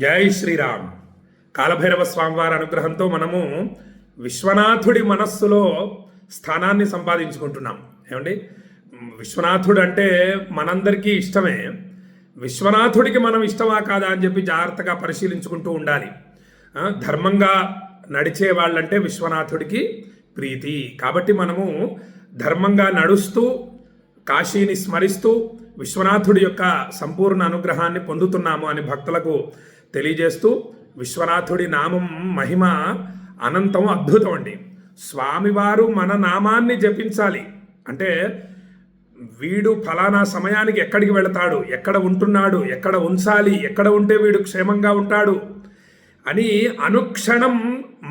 జై శ్రీరామ్. కాలభైరవ స్వామివారి అనుగ్రహంతో మనము విశ్వనాథుడి మనస్సులో స్థానాన్ని సంపాదించుకుంటున్నాం. ఏమండి, విశ్వనాథుడు అంటే మనందరికీ ఇష్టమే. విశ్వనాథుడికి మనం ఇష్టమా కాదా అని చెప్పి జాగ్రత్తగా పరిశీలించుకుంటూ ఉండాలి. ధర్మంగా నడిచే వాళ్ళంటే విశ్వనాథుడికి ప్రీతి. కాబట్టి మనము ధర్మంగా నడుస్తూ కాశీని స్మరిస్తూ విశ్వనాథుడి యొక్క సంపూర్ణ అనుగ్రహాన్ని పొందుతున్నాము అని భక్తులకు తెలియజేస్తూ, విశ్వనాథుడి నామం మహిమ అనంతం, అద్భుతం అండి. స్వామివారు మన నామాన్ని జపించాలి అంటే వీడు ఫలానా సమయానికి ఎక్కడికి వెళతాడు, ఎక్కడ ఉంటున్నాడు, ఎక్కడ ఉంచాలి, ఎక్కడ ఉంటే వీడు క్షేమంగా ఉంటాడు అని అనుక్షణం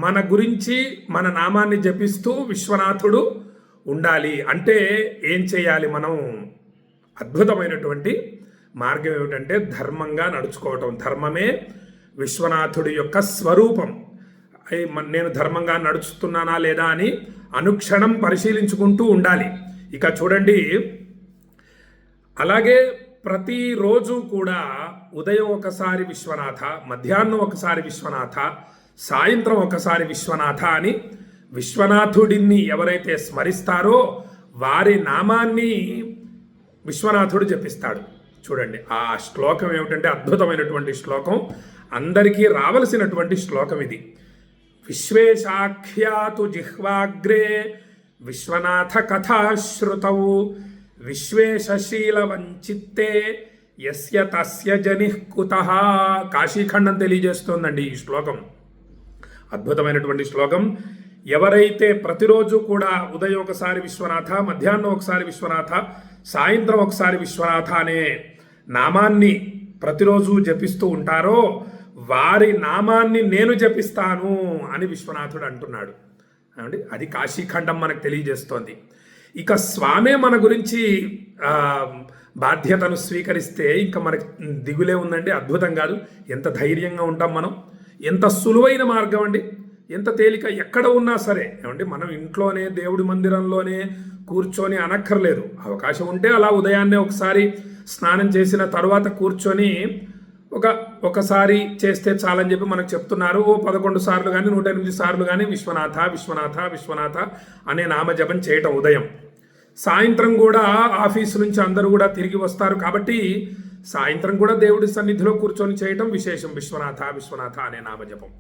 మన గురించి మన నామాన్ని జపిస్తూ విశ్వనాథుడు ఉండాలి. అంటే ఏం చేయాలి మనం? అద్భుతమైనటువంటి మార్గం ఏమిటంటే ధర్మంగా నడుచుకోవటం. ధర్మమే విశ్వనాథుడి యొక్క స్వరూపం. నేను ధర్మంగా నడుచుతున్నానా లేదా అని అనుక్షణం పరిశీలించుకుంటూ ఉండాలి. ఇక చూడండి, అలాగే ప్రతిరోజు కూడా ఉదయం ఒకసారి విశ్వనాథ, మధ్యాహ్నం ఒకసారి విశ్వనాథ, సాయంత్రం ఒకసారి విశ్వనాథ అని విశ్వనాథుడిని ఎవరైతే స్మరిస్తారో వారి నామాన్ని విశ్వనాథుడు జపిస్తాడు. చూడండి, ఆ శ్లోకం ఏమిటంటే అద్భుతమైనటువంటి శ్లోకం, అందరికీ రావలసినటువంటి శ్లోకం ఇది. విశ్వేశాఖ్యాతు జిహ్వాగ్రే విశ్వనాథ కథాశ్రుతౌ విశ్వేశశీలవంచిత్తే యస్య తస్య జనిః కుతః. కాశీఖండం తెలియజేస్తోందండి ఈ శ్లోకం. అద్భుతమైనటువంటి శ్లోకం. ఎవరైతే ప్రతిరోజు కూడా ఉదయం ఒకసారి విశ్వనాథ, మధ్యాహ్నం ఒకసారి విశ్వనాథ, సాయంత్రం ఒకసారి విశ్వనాథ అనే నామాన్ని ప్రతిరోజు జపిస్తూ ఉంటారో వారి నామాన్ని నేను జపిస్తాను అని విశ్వనాథుడు అంటున్నాడు. అండి, అది కాశీఖండం మనకు తెలియజేస్తోంది. ఇక స్వామే మన గురించి బాధ్యతను స్వీకరిస్తే ఇంకా మనకి దిగులే ఉందండి. అద్భుతం కాదు? ఎంత ధైర్యంగా ఉంటాం మనం, ఎంత సులువైన మార్గం అండి, ఎంత తేలిక. ఎక్కడ ఉన్నా సరే ఏమండి, మనం ఇంట్లోనే దేవుడి మందిరంలోనే కూర్చొని అనక్కర్లేదు. అవకాశం ఉంటే అలా ఉదయాన్నే ఒకసారి స్నానం చేసిన తర్వాత కూర్చొని ఒకసారి చేస్తే చాలని చెప్పి మనకు చెప్తున్నారు. 11 సార్లు కానీ 108 సార్లు కానీ విశ్వనాథ విశ్వనాథ విశ్వనాథ అనే నామజపం చేయటం ఉదయం. సాయంత్రం కూడా ఆఫీసు నుంచి అందరూ కూడా తిరిగి వస్తారు కాబట్టి సాయంత్రం కూడా దేవుడి సన్నిధిలో కూర్చొని చేయటం విశేషం, విశ్వనాథ విశ్వనాథ అనే నామజపం.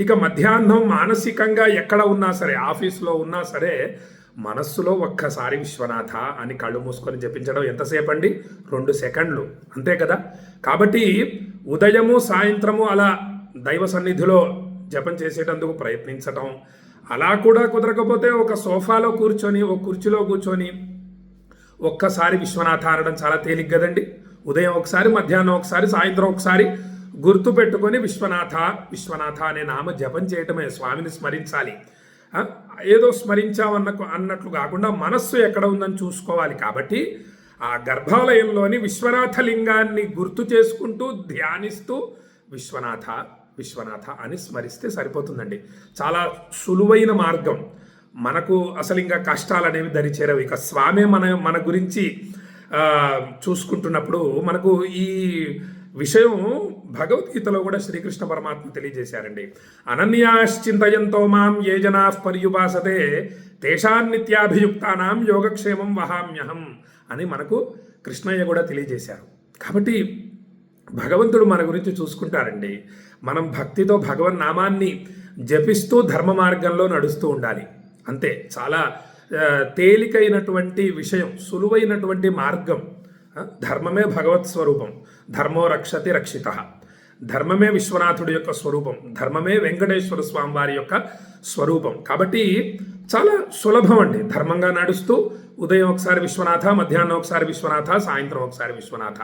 ఇక మధ్యాహ్నం మానసికంగా ఎక్కడ ఉన్నా సరే, ఆఫీసులో ఉన్నా సరే, మనస్సులో ఒక్కసారి విశ్వనాథ అని కళ్ళు మూసుకొని జపించడం ఎంతసేపు అండి? 2 సెకండ్లు, అంతే కదా. కాబట్టి ఉదయము సాయంత్రము అలా దైవ సన్నిధిలో జపం చేసేటందుకు ప్రయత్నించటం. అలా కూడా కుదరకపోతే ఒక సోఫాలో కూర్చొని, ఒక కుర్చీలో కూర్చొని ఒక్కసారి విశ్వనాథ అనడం చాలా తేలిక కదండి. ఉదయం ఒకసారి, మధ్యాహ్నం ఒకసారి, సాయంత్రం ఒకసారి గుర్తు పెట్టుకొని విశ్వనాథ విశ్వనాథ అనే నామ జపం చేయటమే. స్వామిని స్మరించాలి. ఏదో అన్నట్లు కాకుండా మనస్సు ఎక్కడ ఉందని చూసుకోవాలి. కాబట్టి ఆ గర్భాలయంలోని విశ్వనాథ లింగాన్ని గుర్తు చేసుకుంటూ ధ్యానిస్తూ విశ్వనాథ విశ్వనాథ అని స్మరిస్తే సరిపోతుందండి. చాలా సులువైన మార్గం. మనకు అసలు ఇంకా కష్టాలు అనేవి దరిచేరవు. ఇక స్వామి మన గురించి చూసుకుంటున్నప్పుడు మనకు ఈ విషయం భగవద్గీతలో కూడా శ్రీకృష్ణ పరమాత్మ తెలియజేశారండి. అనన్యాశ్చింతయంతో మాం ఏ జనాః పర్యుపాసతే తేషాన్నిత్యాభియుక్తానాం యోగక్షేమం వహామ్యహం అని మనకు కృష్ణయ్య కూడా తెలియజేశారు. కాబట్టి భగవంతుడు మన గురించి చూసుకుంటారండి. మనం భక్తితో భగవన్ నామాన్ని జపిస్తూ ధర్మ మార్గంలో నడుస్తూ ఉండాలి. అంతే. చాలా తేలికైనటువంటి విషయం, సులువైనటువంటి మార్గం. ధర్మమే భగవత్ స్వరూపం. ధర్మో రక్షతి రక్షిత. ధర్మమే విశ్వనాథుడి యొక్క స్వరూపం. ధర్మమే వెంకటేశ్వర స్వామి వారి యొక్క స్వరూపం. కాబట్టి చాలా సులభం అండి. ధర్మంగా నడుస్తూ ఉదయం ఒకసారి విశ్వనాథ, మధ్యాహ్నం ఒకసారి విశ్వనాథ, సాయంత్రం ఒకసారి విశ్వనాథ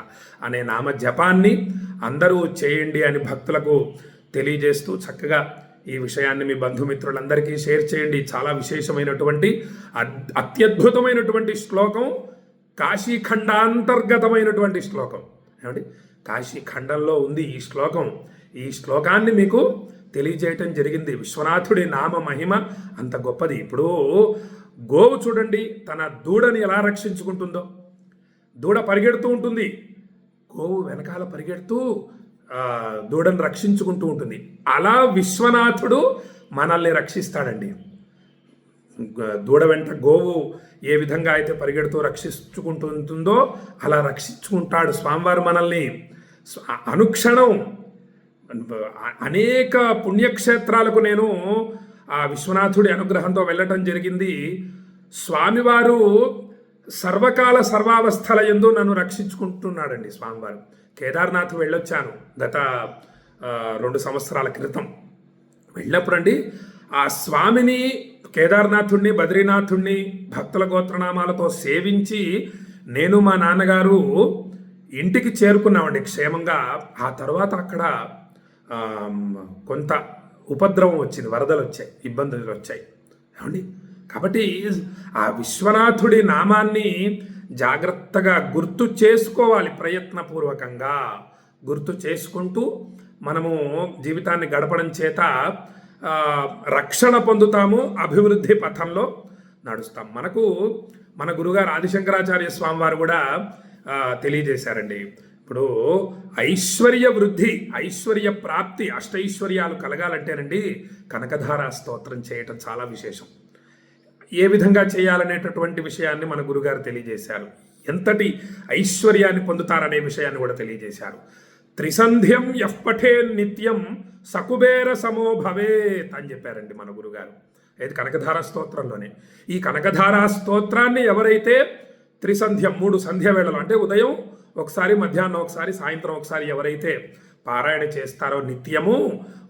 అనే నామ జపాన్ని అందరూ చేయండి అని భక్తులకు తెలియజేస్తూ చక్కగా ఈ విషయాన్ని మీ బంధుమిత్రులందరికీ షేర్ చేయండి. చాలా విశేషమైనటువంటి అత్యద్భుతమైనటువంటి శ్లోకం, కాశీఖండాంతర్గతమైనటువంటి శ్లోకం. ఏమండి, కాశీఖండంలో ఉంది ఈ శ్లోకం. ఈ శ్లోకాన్ని మీకు తెలియజేయటం జరిగింది. విశ్వనాథుడి నామ మహిమ అంత గొప్పది. ఇప్పుడు గోవు చూడండి, తన దూడని ఎలా రక్షించుకుంటుందో. దూడ పరిగెడుతూ ఉంటుంది, గోవు వెనకాల పరిగెడుతూ దూడను రక్షించుకుంటూ ఉంటుంది. అలా విశ్వనాథుడు మనల్ని రక్షిస్తాడండి. దూడ వెంట గోవు ఏ విధంగా అయితే పరిగెడుతూ రక్షించుకుంటుందో అలా రక్షించుకుంటాడు స్వామివారు మనల్ని. అనుక్షణం అనేక పుణ్యక్షేత్రాలకు నేను ఆ విశ్వనాథుడి అనుగ్రహంతో వెళ్ళటం జరిగింది. స్వామివారు సర్వకాల సర్వావస్థల యందు నన్ను రక్షించుకుంటున్నాడండి స్వామివారు. కేదార్నాథ్ వెళ్ళొచ్చాను గత 2 సంవత్సరాల క్రితం. వెళ్ళినప్పుడండి ఆ స్వామిని, కేదార్నాథుడిని, బద్రీనాథుడిని భక్తుల గోత్రనామాలతో సేవించి నేను మా నాన్నగారు ఇంటికి చేరుకున్నామండి క్షేమంగా. ఆ తర్వాత అక్కడ కొంత ఉపద్రవం వచ్చింది, వరదలు వచ్చాయి, ఇబ్బందులు వచ్చాయి ఏమండి. కాబట్టి ఆ విశ్వనాథుడి నామాన్ని జాగ్రత్తగా గుర్తు చేసుకోవాలి, ప్రయత్నపూర్వకంగా గుర్తు చేసుకుంటూ మనము జీవితాన్ని గడపడం చేత రక్షణ పొందుతాము, అభివృద్ధి పథంలో నడుస్తాం. మన గురుగారు ఆదిశంకరాచార్య స్వామి వారు కూడా తెలియజేశారండి. ఇప్పుడు ఐశ్వర్య వృద్ధి, ఐశ్వర్య ప్రాప్తి, అష్టైశ్వర్యాలు కలగాలంటేనండి కనకధారా స్తోత్రం చేయటం చాలా విశేషం. ఏ విధంగా చేయాలనేటటువంటి విషయాన్ని మన గురుగారు తెలియజేశారు. ఎంతటి ఐశ్వర్యాన్ని పొందుతారనే విషయాన్ని కూడా తెలియజేశారు. త్రిసంధ్యం యః పఠే నిత్యం సకుబేర సమో భవేత్ అని చెప్పారండి మన గురుగారు. ఇది కనకధారా స్తోత్రంలోనే. ఈ కనకధారా స్తోత్రాన్ని ఎవరైతే త్రిసంధ్యం 3 సంధ్య వేళలు అంటే ఉదయం ఒకసారి, మధ్యాహ్నం ఒకసారి, సాయంత్రం ఒకసారి ఎవరైతే పారాయణ చేస్తారో నిత్యము,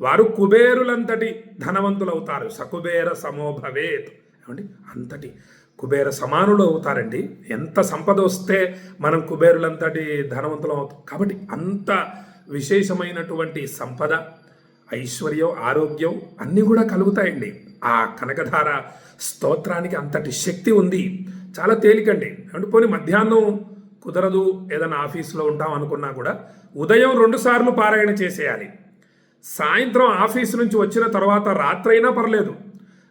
వారు కుబేరులంతటి ధనవంతులు అవుతారు. సకుబేర సమో భవేత్ ఏమండి, అంతటి కుబేర సమానులు అవుతారండి. ఎంత సంపద వస్తే మనం కుబేరులంతటి ధనవంతులం అవుతాం. కాబట్టి అంత విశేషమైనటువంటి సంపద, ఐశ్వర్యం, ఆరోగ్యం అన్నీ కూడా కలుగుతాయండి. ఆ కనకధార స్తోత్రానికి అంతటి శక్తి ఉంది. చాలా తేలికండి. అంటే పోనీ మధ్యాహ్నం కుదరదు, ఏదైనా ఆఫీస్లో ఉంటాం అనుకున్నా కూడా ఉదయం 2 సార్లు పారాయణ చేసేయాలి. సాయంత్రం ఆఫీస్ నుంచి వచ్చిన తర్వాత రాత్రైనా పర్లేదు,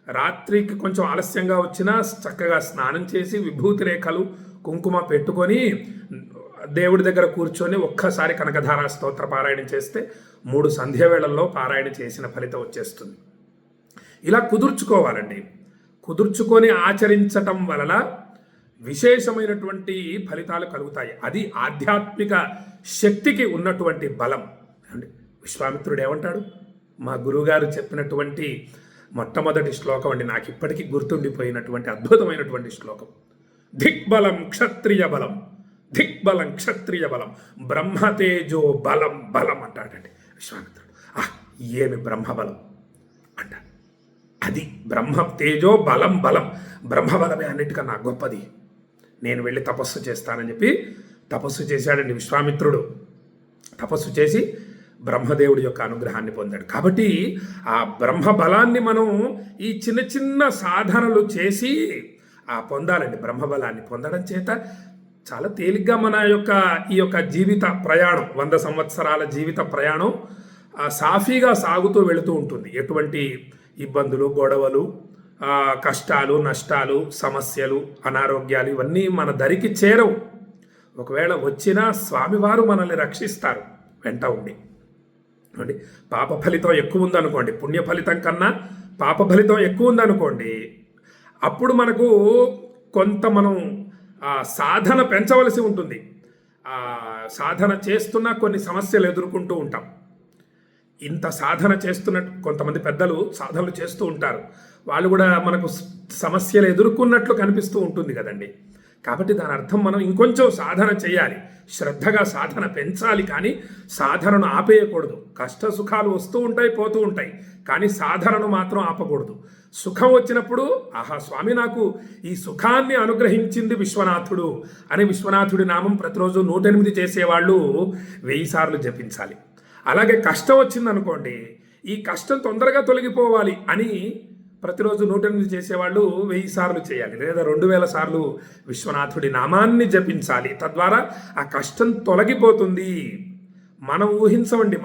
రాత్రికి కొంచెం ఆలస్యంగా వచ్చినా చక్కగా స్నానం చేసి విభూతి రేఖలు, కుంకుమ పెట్టుకొని దేవుడి దగ్గర కూర్చొని ఒక్కసారి కనకధారా స్తోత్ర పారాయణ చేస్తే 3 సంధ్య వేళల్లో పారాయణ చేసిన ఫలితం వచ్చేస్తుంది. ఇలా కుదుర్చుకోవాలండి. కుదుర్చుకొని ఆచరించటం వలన విశేషమైనటువంటి ఫలితాలు కలుగుతాయి. అది ఆధ్యాత్మిక శక్తికి ఉన్నటువంటి బలం అండి. విశ్వామిత్రుడు ఏమంటాడు? మా గురువుగారు చెప్పినటువంటి మొట్టమొదటి శ్లోకం అండి, నాకు ఇప్పటికీ గుర్తుండిపోయినటువంటి అద్భుతమైనటువంటి శ్లోకం. దిక్బలం క్షత్రియ బలం, దిక్బలం క్షత్రియ బలం, బ్రహ్మతేజో బలం బలం అంటాడండి విశ్వామిత్రుడు. ఏమి బ్రహ్మబలం అంటాడు. అది బ్రహ్మ తేజో బలం బలం, బ్రహ్మబలమే అన్నిటికన్నా గొప్పది. నేను వెళ్ళి తపస్సు చేస్తానని చెప్పి తపస్సు చేశాడండి విశ్వామిత్రుడు. తపస్సు చేసి బ్రహ్మదేవుడి యొక్క అనుగ్రహాన్ని పొందాడు. కాబట్టి ఆ బ్రహ్మ బలాన్ని మనం ఈ చిన్న చిన్న సాధనలు చేసి పొందాలండి. బ్రహ్మబలాన్ని పొందడం చేత చాలా తేలిగ్గా మన ఈ యొక్క జీవిత ప్రయాణం, 100 సంవత్సరాల జీవిత ప్రయాణం సాఫీగా సాగుతూ వెళుతూ ఉంటుంది. ఎటువంటి ఇబ్బందులు, గొడవలు, కష్టాలు, నష్టాలు, సమస్యలు, అనారోగ్యాలు ఇవన్నీ మన దరికి చేరవు. ఒకవేళ వచ్చినా స్వామివారు మనల్ని రక్షిస్తారు వెంట ఉండి. అండి, పాప ఫలితం ఎక్కువ ఉందనుకోండి, పుణ్య ఫలితం కన్నా పాప ఫలితం ఎక్కువ ఉందనుకోండి, అప్పుడు మనకు కొంత మనం సాధన పెంచవలసి ఉంటుంది. సాధన చేస్తున్నా కొన్ని సమస్యలు ఎదుర్కొంటూ ఉంటాం. ఇంత సాధన చేస్తున్నట్టు కొంతమంది పెద్దలు సాధనలు చేస్తూ ఉంటారు, వాళ్ళు కూడా మనకు సమస్యలు ఎదుర్కొన్నట్లు కనిపిస్తూ ఉంటుంది కదండి. కాబట్టి దాని అర్థం మనం ఇంకొంచెం సాధన చేయాలి, శ్రద్ధగా సాధన పెంచాలి, కానీ సాధనను ఆపేయకూడదు. కష్ట సుఖాలు వస్తూ ఉంటాయి, పోతూ ఉంటాయి, కానీ సాధనను మాత్రం ఆపకూడదు. సుఖం వచ్చినప్పుడు స్వామి నాకు ఈ సుఖాన్ని అనుగ్రహించింది విశ్వనాథుడు అని విశ్వనాథుడి నామం ప్రతిరోజు 108 చేసేవాళ్ళు 1000 సార్లు జపించాలి. అలాగే కష్టం వచ్చిందనుకోండి, ఈ కష్టం తొందరగా తొలగిపోవాలి అని ప్రతిరోజు 108 చేసేవాళ్ళు 1000 సార్లు చేయాలి, లేదా 2000 సార్లు విశ్వనాథుడి నామాన్ని జపించాలి. తద్వారా ఆ కష్టం తొలగిపోతుంది. మనం ఊహించమండి,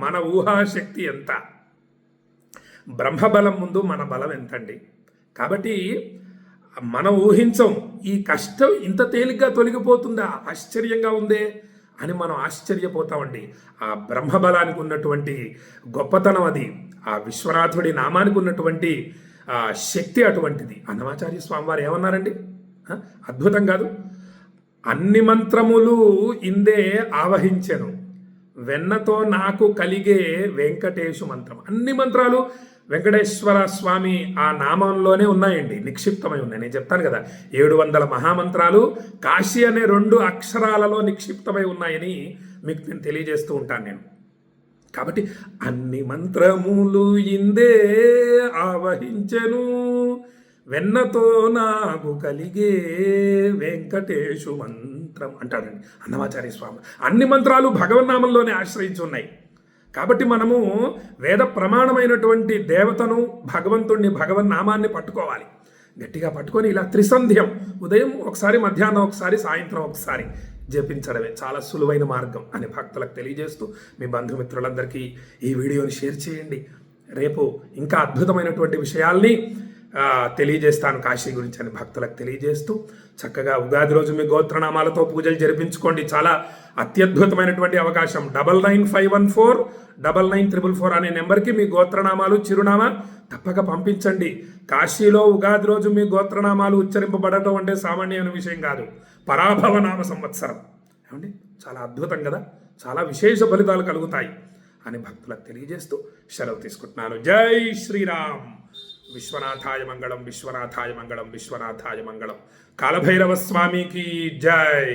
మన ఊహాశక్తి ఎంత, బ్రహ్మబలం ముందు మన బలం ఎంతండి. కాబట్టి మనం ఊహించం, ఈ కష్టం ఇంత తేలిగ్గా తొలగిపోతుందా, ఆశ్చర్యంగా ఉందే అని మనం ఆశ్చర్యపోతామండి. ఆ బ్రహ్మబలానికి ఉన్నటువంటి గొప్పతనం అది, ఆ విశ్వనాథుడి నామానికి ఉన్నటువంటి శక్తి అటువంటిది. అన్నమాచార్య స్వామి వారు ఏమన్నారండి? అద్భుతం కాదు? అన్ని మంత్రములు ఇందే ఆవహించెను, వెన్నతో నాకు కలిగే వెంకటేశు మంత్రం. అన్ని మంత్రాలు వెంకటేశ్వర స్వామి ఆ నామంలోనే ఉన్నాయండి, నిక్షిప్తమై ఉన్నాయి. నేను చెప్తాను కదా, 700 మహామంత్రాలు కాశీ అనే 2 అక్షరాలలో నిక్షిప్తమై ఉన్నాయని మీకు నేను తెలియజేస్తూ ఉంటాను నేను. కాబట్టి అన్ని మంత్రములు ఇందే ఆవహించెను, వెన్నతో నాకు కలిగే వెంకటేశు మంత్రం అంటాడండి అన్నమాచార్య స్వామి. అన్ని మంత్రాలు భగవన్నామంలోనే ఆశ్రయించి ఉన్నాయి. కాబట్టి మనము వేద ప్రమాణమైనటువంటి దేవతను, భగవంతుణ్ణి, భగవన్నామాన్ని పట్టుకోవాలి. గట్టిగా పట్టుకొని ఇలా త్రిసంధ్యం, ఉదయం ఒకసారి, మధ్యాహ్నం ఒకసారి, సాయంత్రం ఒకసారి జపించడమే చాలా సులువైన మార్గం అని భక్తులకు తెలియజేస్తూ, మీ బంధుమిత్రులందరికీ ఈ వీడియోని షేర్ చేయండి. రేపు ఇంకా అద్భుతమైనటువంటి విషయాల్ని తెలియజేస్తాను కాశీ గురించి అని భక్తులకు తెలియజేస్తూ, చక్కగా ఉగాది రోజు మీ గోత్రనామాలతో పూజలు జరిపించుకోండి. చాలా అత్యద్భుతమైనటువంటి అవకాశం. 9951499444 అనే నెంబర్కి మీ గోత్రనామాలు, చిరునామా తప్పక పంపించండి. కాశీలో ఉగాది రోజు మీ గోత్రనామాలు ఉచ్చరింపబడటం అంటే సామాన్యమైన విషయం కాదు. పరాభవనామ సంవత్సరం ఏమండి, చాలా అద్భుతం కదా, చాలా విశేష ఫలితాలు కలుగుతాయి అని భక్తులకు తెలియజేస్తూ సెలవు తీసుకుంటున్నాను. జై శ్రీరామ్. విశ్వనాథాయ మంగళం, విశ్వనాథాయ మంగళం, విశ్వనాథాయ మంగళం. కాలభైరవ స్వామికి జై.